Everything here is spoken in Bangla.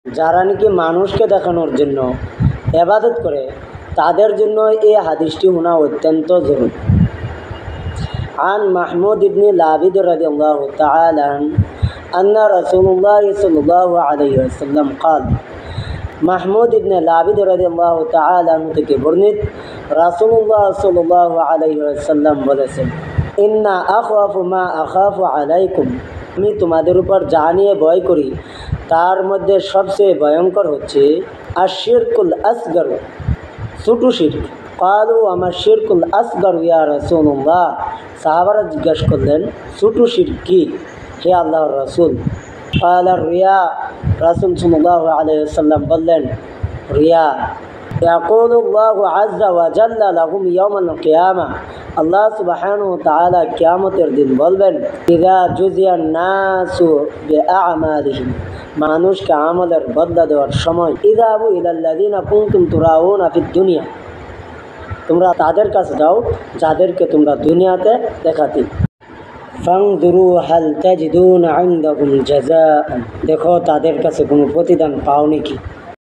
যারা নাকি মানুষকে দেখানোর জন্য ইবাদত করে তাদের জন্য এই হাদিসটি শোনা অত্যন্ত জরুরি। عن محمود بن لابد رضي الله تعالى عنه أن رسول الله صلى الله عليه وسلم قال محمود بن لابد رضي الله تعالى عنه থেকে বর্ণিত রাসূলুল্লাহ সাল্লাল্লাহু আলাইহি ওয়াসাল্লাম বলেছেন ইন্না আখাফু মা আখাফু আলাইকুম, আমি তোমাদের উপর যা নিয়ে ভয় করি তার মধ্যে সবচেয়ে ভয়ঙ্কর হচ্ছে আশিরকুল আসগর, ছোট শিরক। ক্বালু আমা শিরকুল আসগর ইয়া রাসূলুল্লাহ, সাহাবারা জিজ্ঞাসা করলেন ছোট শিরক কি হে আল্লাহর রাসূল? ক্বালা রিয়া, রাসূল সাল্লাল্লাহু আলাইহি ওয়াসাল্লাম বললেন রিয়া। ইয়াকুলুল্লাহু আযজা ওয়া জাল্লা লাহুম ইয়াওমাল কিয়ামা, আল্লাহ সুবহানাহু ওয়া তাআলা কিয়ামতের দিন বলবেন ইযা জুজিয়ান নাসু বিআমালিহিম, মানুষকে আমলের বদলা দেওয়ার সময় ইযাবু ইলাল্লাযিনা কুনতুম তুরাউনা ফিদ দুনিয়া, তোমরা তাদের কাছে যাও যাদেরকে তোমরা দুনিয়াতে দেখাতে। ফানজুরু হাল তাজিদুনা ইনদাহুম জাযাআন, দেখো তাদের কাছে কোনো প্রতিদান পাও নাকি।